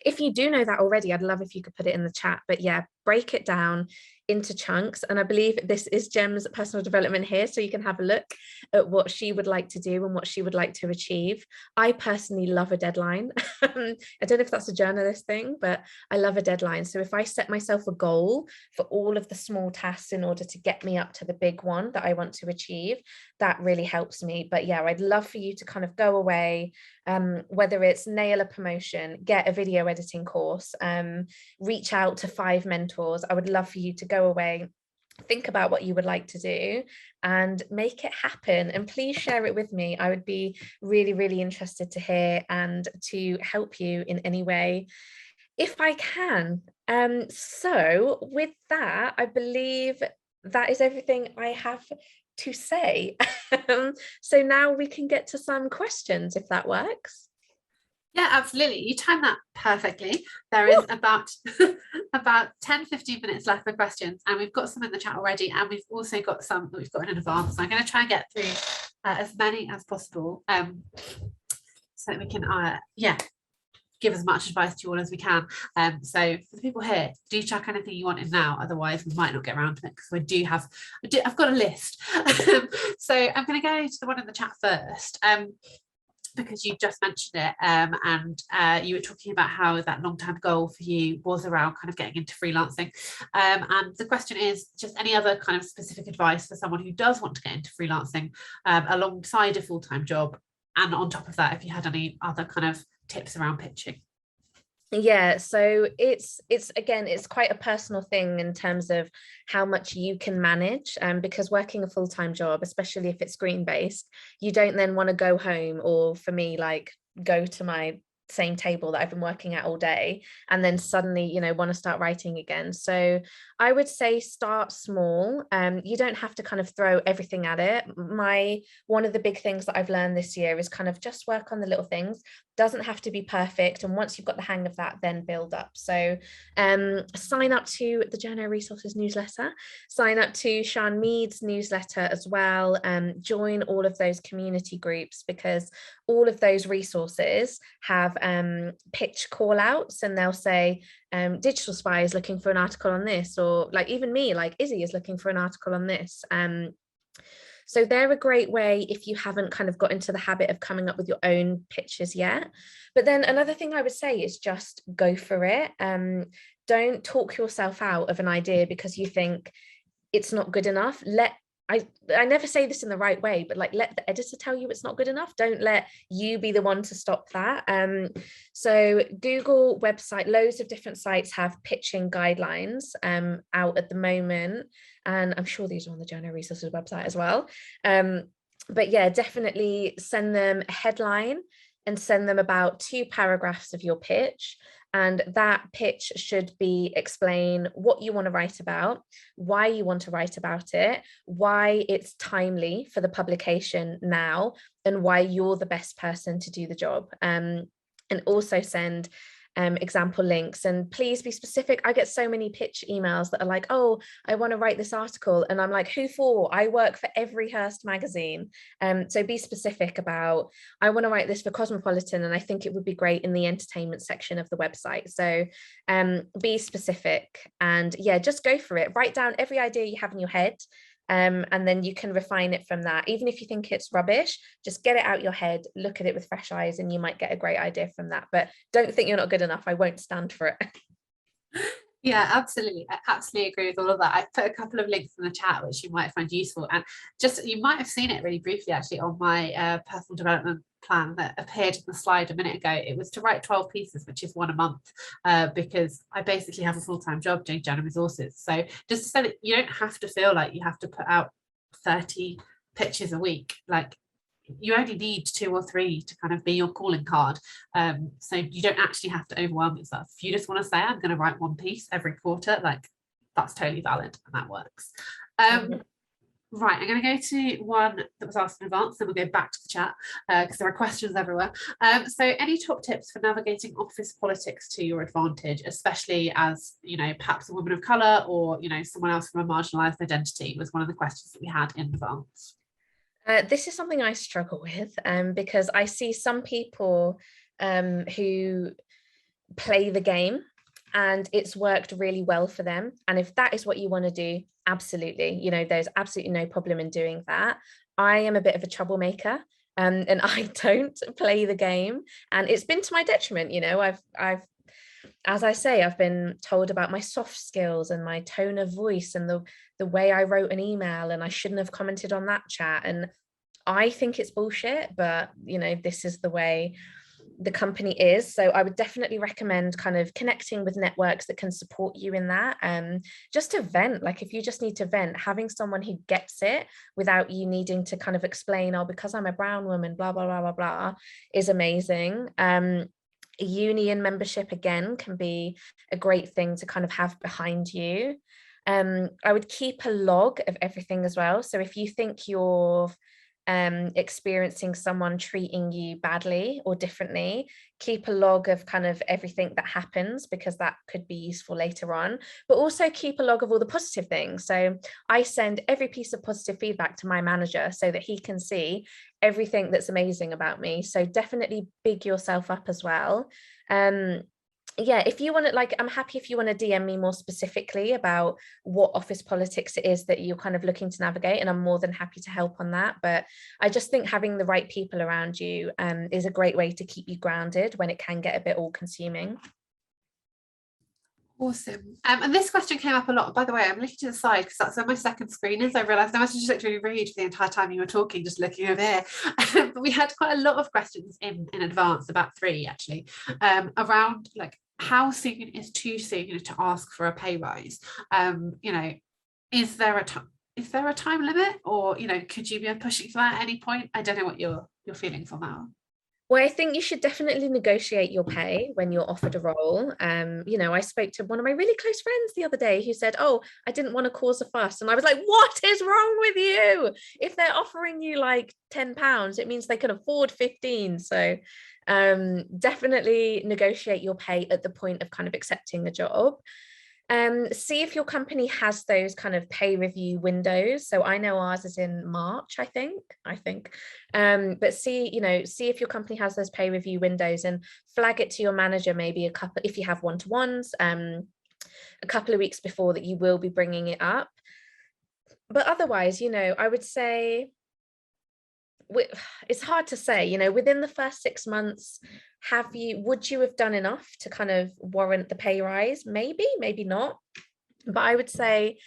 if you do know that already, I'd love if you could put it in the chat. But yeah, break it down into chunks. And I believe this is Gem's personal development here, so you can have a look at what she would like to do and what she would like to achieve. I personally love a deadline. I don't know if that's a journalist thing, but I love a deadline. So if I set myself a goal for all of the small tasks in order to get me up to the big one that I want to achieve, that really helps me. But yeah, I'd love for you to kind of go away, whether it's nail a promotion, get a video editing course, reach out to 5 mentors. I would love for you to go away, think about what you would like to do and make it happen. And please share it with me. I would be really, really interested to hear and to help you in any way if I can. So with that, I believe that is everything I have to say. So now we can get to some questions, if that works. Yeah, absolutely. You timed that perfectly. There is about 10-15 minutes left for questions, and we've got some in the chat already, and we've also got some that we've got in advance. So I'm going to try and get through as many as possible, so that we can give as much advice to you all as we can. So for the people here, do chuck anything you want in now, otherwise we might not get around to it, because I've got a list. So I'm going to go to the one in the chat first. Because you just mentioned it, and you were talking about how that long-term goal for you was around kind of getting into freelancing, and the question is just any other kind of specific advice for someone who does want to get into freelancing alongside a full-time job, and on top of that, if you had any other kind of tips around pitching. Yeah, so it's again, it's quite a personal thing in terms of how much you can manage, because working a full-time job, especially if it's screen-based, you don't then want to go home, or for me, like go to my same table that I've been working at all day and then suddenly, you know, want to start writing again. So I would say start small. You don't have to kind of throw everything at it. One of the big things that I've learned this year is kind of just work on the little things. Doesn't have to be perfect, and once you've got the hang of that, then build up. So sign up to the Journo Resources newsletter, sign up to Sean Mead's newsletter as well, join all of those community groups, because all of those resources have pitch call outs, and they'll say Digital Spy is looking for an article on this, or like even me, like Izzy is looking for an article on this. So they're a great way if you haven't kind of got into the habit of coming up with your own pitches yet. But then another thing I would say is just go for it. Don't talk yourself out of an idea because you think it's not good enough. I never say this in the right way, but like, let the editor tell you it's not good enough. Don't let you be the one to stop that. So Google website, loads of different sites have pitching guidelines out at the moment. And I'm sure these are on the Journo Resources website as well. But yeah, definitely send them a headline and send them about 2 paragraphs of your pitch. And that pitch should be explain what you want to write about, why you want to write about it, why it's timely for the publication now, and why you're the best person to do the job. And also send example links, and please be specific. I get so many pitch emails that are like, oh, I want to write this article, and I'm like, who for? I work for every Hearst magazine. So be specific about, I want to write this for Cosmopolitan, and I think it would be great in the entertainment section of the website. So be specific, and yeah, just go for it. Write down every idea you have in your head. And then you can refine it from that. Even if you think it's rubbish, just get it out your head, look at it with fresh eyes, and you might get a great idea from that. But don't think you're not good enough. I won't stand for it. Yeah, absolutely. I absolutely agree with all of that. I've put a couple of links in the chat which you might find useful, and just you might have seen it really briefly actually on my personal development plan that appeared in the slide a minute ago. It was to write 12 pieces, which is one a month, because I basically have a full-time job doing gender resources. So just so that you don't have to feel like you have to put out 30 pitches a week, like you only need 2 or 3 to kind of be your calling card. So you don't actually have to overwhelm yourself. If you just want to say, I'm going to write 1 piece every quarter, like that's totally valid and that works. Right, I'm going to go to one that was asked in advance, then we'll go back to the chat because there are questions everywhere. So any top tips for navigating office politics to your advantage, especially as, you know, perhaps a woman of colour or, you know, someone else from a marginalised identity, was one of the questions that we had in advance. This is something I struggle with because I see some people who play the game and it's worked really well for them. And if that is what you want to do, absolutely, you know, there's absolutely no problem in doing that. I am a bit of a troublemaker and I don't play the game, and it's been to my detriment. You know, I've as I say, I've been told about my soft skills and my tone of voice and the way I wrote an email, and I shouldn't have commented on that chat. And I think it's bullshit, but you know, this is the way the company is. So I would definitely recommend kind of connecting with networks that can support you in that. Just to vent, like if you just need to vent, having someone who gets it without you needing to kind of explain, oh, because I'm a brown woman, blah, blah, blah, blah, blah, is amazing. Union membership again can be a great thing to kind of have behind you. I would keep a log of everything as well. So if you think you're experiencing someone treating you badly or differently, keep a log of kind of everything that happens, because that could be useful later on. But also keep a log of all the positive things. So I send every piece of positive feedback to my manager so that he can see everything that's amazing about me. So definitely big yourself up as well. Yeah, if you want to, like, I'm happy if you want to DM me more specifically about what office politics it is that you're kind of looking to navigate, and I'm more than happy to help on that. But I just think having the right people around you is a great way to keep you grounded when it can get a bit all consuming. Awesome. And this question came up a lot. By the way, I'm looking to the side because that's where my second screen is. I realised I must have just looked really rude the entire time you were talking, just looking over here. But we had quite a lot of questions in advance, about 3 actually, around like how soon is too soon to ask for a pay rise. You know, is there a time limit, or you know, could you be pushing for that at any point? I don't know what your feelings on that are. Well, I think you should definitely negotiate your pay when you're offered a role. You know, I spoke to one of my really close friends the other day who said, oh, I didn't want to cause a fuss. And I was like, what is wrong with you? If they're offering you like £10, it means they can afford 15. So definitely negotiate your pay at the point of kind of accepting the job. See if your company has those kind of pay review windows. So I know ours is in March, I think. But see if your company has those pay review windows, and flag it to your manager maybe if you have one-to-ones, a couple of weeks before that you will be bringing it up. But otherwise, you know, I would say it's hard to say, you know, within the first 6 months, would you have done enough to kind of warrant the pay rise? Maybe not. But I would say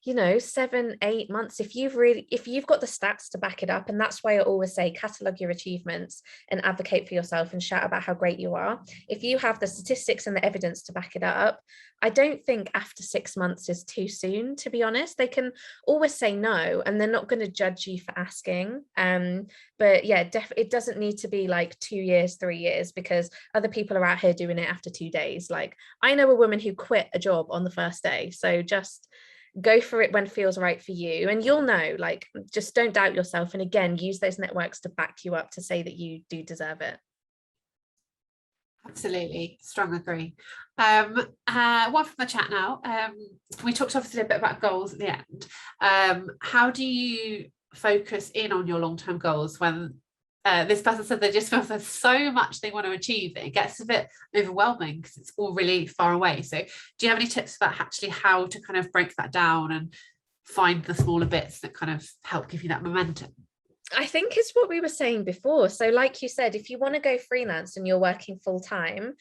you know, 7, 8 months, if you've got the stats to back it up. And that's why I always say catalog your achievements and advocate for yourself and shout about how great you are. If you have the statistics and the evidence to back it up, I don't think after 6 months is too soon, to be honest. They can always say no, and they're not going to judge you for asking. But yeah, it doesn't need to be like 2 years, 3 years, because other people are out here doing it after 2 days. Like, I know a woman who quit a job on the first day. So just go for it when it feels right for you, and you'll know. Like, just don't doubt yourself, and again, use those networks to back you up, to say that you do deserve it. Absolutely, strong agree. One from the chat now. We talked obviously a bit about goals at the end. How do you focus in on your long-term goals when this person said they just feel there's so much they want to achieve that it gets a bit overwhelming because it's all really far away? So do you have any tips about actually how to kind of break that down and find the smaller bits that kind of help give you that momentum? I think it's what we were saying before. So like you said, if you want to go freelance and you're working full time,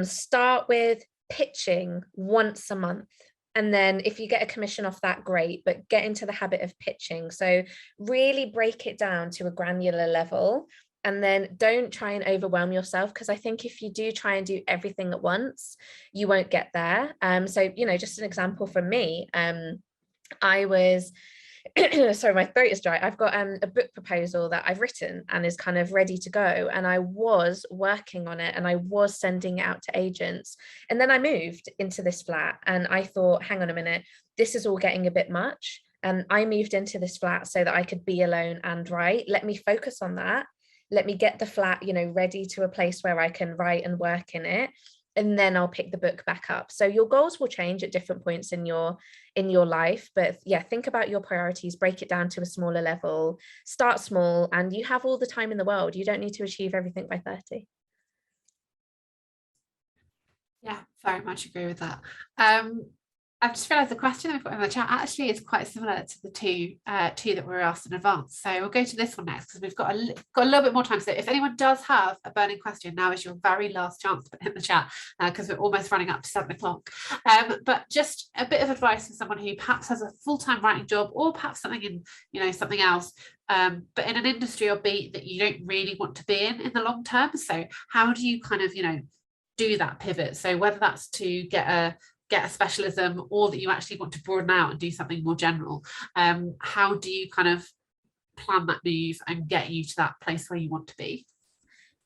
start with pitching once a month. And then if you get a commission off that, great, but get into the habit of pitching. So really break it down to a granular level, and then don't try and overwhelm yourself, because I think if you do try and do everything at once, you won't get there. So, you know, just an example from me, I was sorry, my throat is dry. I've got a book proposal that I've written and is kind of ready to go, and I was working on it and I was sending it out to agents, and then I moved into this flat and I thought, hang on a minute, this is all getting a bit much, and I moved into this flat so that I could be alone and write. Let me focus on that. Let me get the flat, you know, ready to a place where I can write and work in it, and then I'll pick the book back up. So your goals will change at different points in your life, but yeah, think about your priorities, break it down to a smaller level, start small, and you have all the time in the world. You don't need to achieve everything by 30. Yeah, very much agree with that. I've just realised the question I've got in the chat actually is quite similar to the two that were asked in advance. So we'll go to this one next because we've got a little bit more time. So if anyone does have a burning question, now is your very last chance to put it in the chat, because we're almost running up to 7 o'clock. But just a bit of advice for someone who perhaps has a full-time writing job, or perhaps something in, you know, something else, but in an industry or beat that you don't really want to be in the long term. So how do you kind of, you know, do that pivot? So whether that's to get a specialism, or that you actually want to broaden out and do something more general, how do you kind of plan that move and get you to that place where you want to be?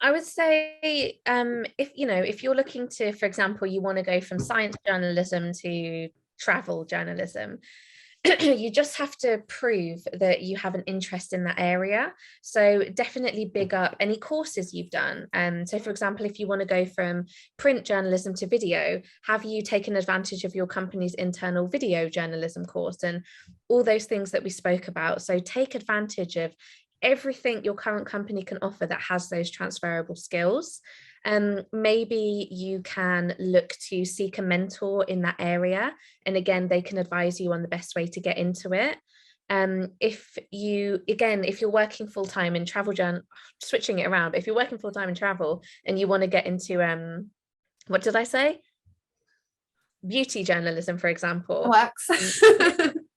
I would say, if you're looking to, for example, you want to go from science journalism to travel journalism, you just have to prove that you have an interest in that area. So definitely big up any courses you've done. So for example, if you want to go from print journalism to video, have you taken advantage of your company's internal video journalism course and all those things that we spoke about? So take advantage of everything your current company can offer that has those transferable skills. Maybe you can look to seek a mentor in that area, and again, they can advise you on the best way to get into it. If you're working full-time in travel switching it around, but if you're working full-time in travel and you want to get into what did I say, beauty journalism, for example, Works.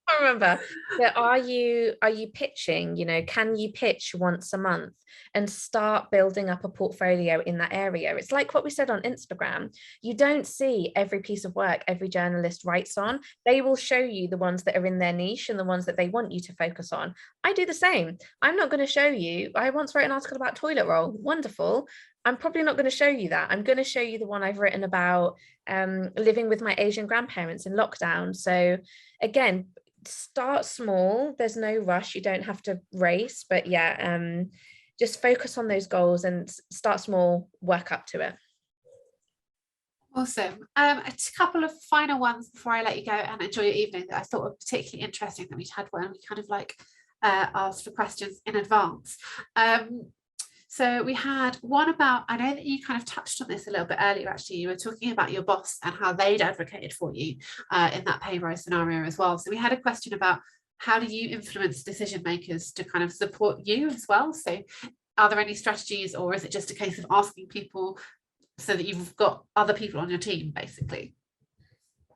I remember. But are you pitching? You know, can you pitch once a month and start building up a portfolio in that area? It's like what we said on Instagram. You don't see every piece of work every journalist writes on. They will show you the ones that are in their niche and the ones that they want you to focus on. I do the same. I'm not going to show you. I once wrote an article about toilet roll. Wonderful. I'm probably not going to show you that. I'm going to show you the one I've written about living with my Asian grandparents in lockdown. So again, start small. There's no rush. You don't have to race, but yeah, just focus on those goals and start small, work up to it. Awesome. A couple of final ones before I let you go and enjoy your evening that I thought were particularly interesting that we'd had when we kind of like asked for questions in advance. So we had one about, I know that you kind of touched on this a little bit earlier, actually. You were talking about your boss and how they'd advocated for you in that pay rise scenario as well. So we had a question about how do you influence decision makers to kind of support you as well? So are there any strategies, or is it just a case of asking people so that you've got other people on your team, basically?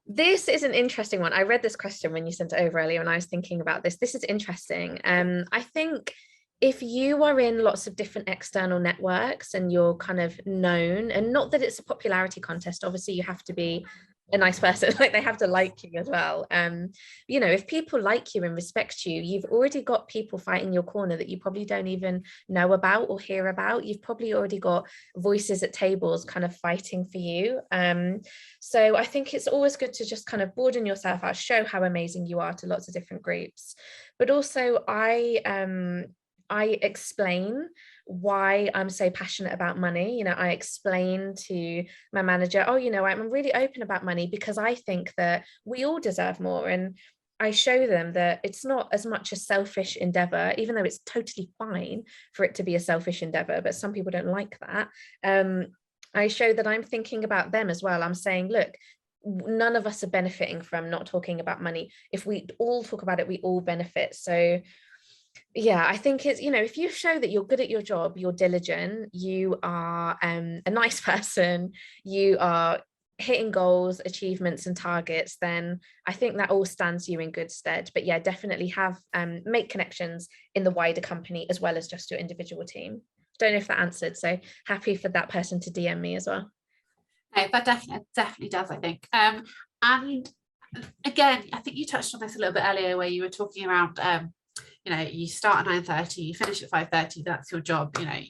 This is an interesting one. I read this question when you sent it over earlier, and I was thinking about this. This is interesting. I think if you are in lots of different external networks and you're kind of known, and not that it's a popularity contest, obviously you have to be a nice person, like they have to like you as well. You know, if people like you and respect you, you've already got people fighting your corner that you probably don't even know about or hear about. You've probably already got voices at tables kind of fighting for you. So I think it's always good to just kind of broaden yourself out, show how amazing you are to lots of different groups. But also I explain why I'm so passionate about money. You know, I explain to my manager, oh, you know, I'm really open about money because I think that we all deserve more. And I show them that it's not as much a selfish endeavor, even though it's totally fine for it to be a selfish endeavor, but some people don't like that. I show that I'm thinking about them as well. I'm saying, look, none of us are benefiting from not talking about money. If we all talk about it, we all benefit. So yeah, I think it's, you know, if you show that you're good at your job, you're diligent, you are a nice person, you are hitting goals, achievements and targets, then I think that all stands you in good stead. But yeah, definitely have make connections in the wider company as well as just your individual team. Don't know if that answered, so happy for that person to DM me as well. No, that definitely does, I think. And again, I think you touched on this a little bit earlier where you were talking around you know, you start at 9:30, you finish at 5:30, that's your job, you know,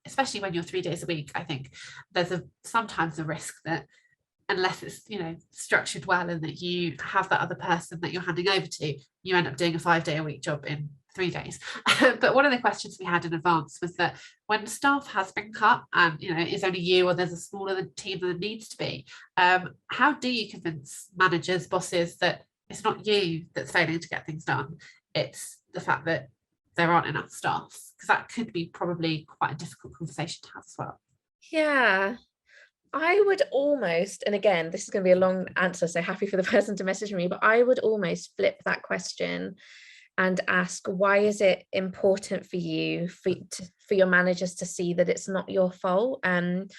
especially when you're 3 days a week. I think there's sometimes a risk that unless it's, you know, structured well and that you have that other person that you're handing over to, you end up doing a 5-day-a-week job in 3 days. But one of the questions we had in advance was that when staff has been cut and, you know, it's only you or there's a smaller team than it needs to be, how do you convince managers, bosses that it's not you that's failing to get things done, it's the fact that there aren't enough staff? Because that could be probably quite a difficult conversation to have as well. Yeah, I would almost, and again, this is going to be a long answer, so happy for the person to message me, but I would almost flip that question and ask, why is it important for you, for your managers to see that it's not your fault? And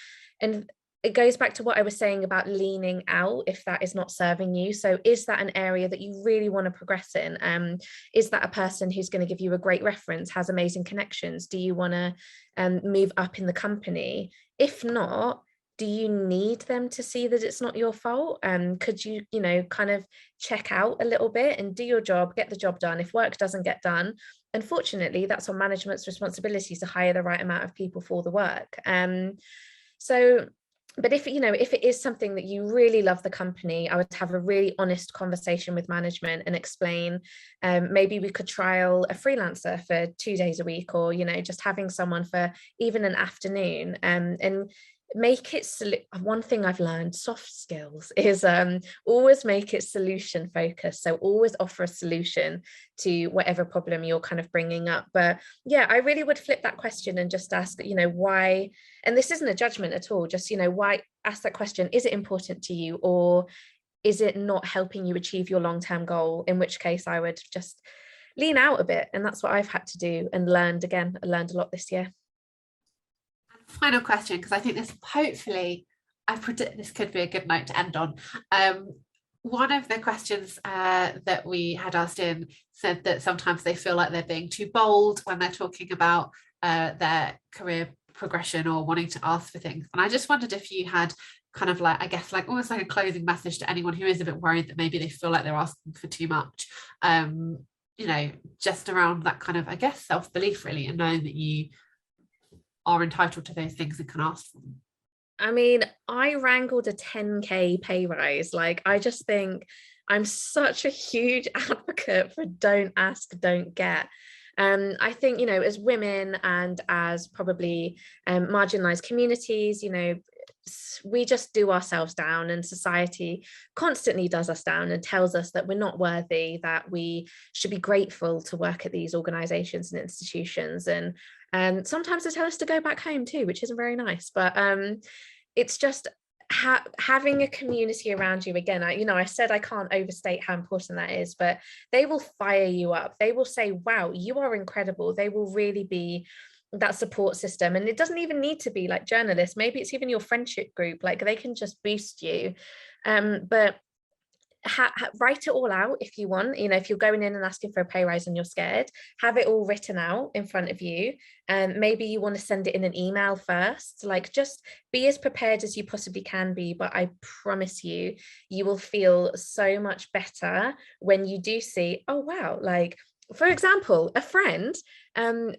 it goes back to what I was saying about leaning out if that is not serving you. So is that an area that you really want to progress in? Is that a person who's going to give you a great reference, has amazing connections? Do you want to move up in the company? If not, do you need them to see that it's not your fault? Could you, you know, kind of check out a little bit and do your job, get the job done? If work doesn't get done, unfortunately, that's on management's responsibility to hire the right amount of people for the work. So, but if, you know, if it is something that you really love the company, I would have a really honest conversation with management and explain, maybe we could trial a freelancer for 2 days a week, or, you know, just having someone for even an afternoon, and make it, one thing I've learned, soft skills, is always make it solution focused. So always offer a solution to whatever problem you're kind of bringing up. But yeah, I really would flip that question and just ask, you know, why, and this isn't a judgment at all, just, you know, why, ask that question, is it important to you, or is it not helping you achieve your long-term goal? In which case I would just lean out a bit. And that's what I've had to do and learned a lot this year. Final question, because I think this, hopefully, I predict this could be a good note to end on. One of the questions that we had asked in said that sometimes they feel like they're being too bold when they're talking about their career progression or wanting to ask for things. And I just wondered if you had kind of like, I guess, like almost like a closing message to anyone who is a bit worried that maybe they feel like they're asking for too much, you know, just around that kind of, I guess, self-belief really, and knowing that you are entitled to those things and can ask for them. I mean, I wrangled a 10K pay rise. Like, I just think I'm such a huge advocate for don't ask, don't get. I think, you know, as women and as probably marginalised communities, you know, we just do ourselves down, and society constantly does us down and tells us that we're not worthy, that we should be grateful to work at these organisations and institutions. And sometimes they tell us to go back home too, which isn't very nice. But it's just having a community around you. Again, I said I can't overstate how important that is, but they will fire you up. They will say, wow, you are incredible. They will really be that support system. And it doesn't even need to be like journalists. Maybe it's even your friendship group. Like, they can just boost you. But write it all out if you want. You know, if you're going in and asking for a pay rise and you're scared, have it all written out in front of you. And maybe you want to send it in an email first. Like, just be as prepared as you possibly can be. But I promise you, you will feel so much better when you do see, oh wow, like, for example, a friend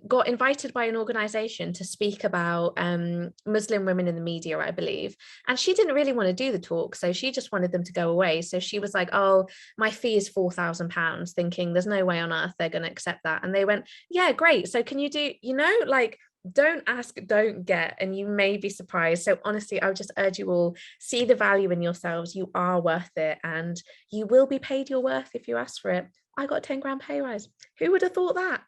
got invited by an organization to speak about Muslim women in the media, I believe. And she didn't really want to do the talk. So she just wanted them to go away. So she was like, oh, my fee is £4,000, thinking there's no way on earth they're going to accept that. And they went, yeah, great. So can you do, you know, like, don't ask, don't get, and you may be surprised. So honestly, I would just urge you all, see the value in yourselves. You are worth it, and you will be paid your worth if you ask for it. I got a 10 grand pay rise. Who would have thought that?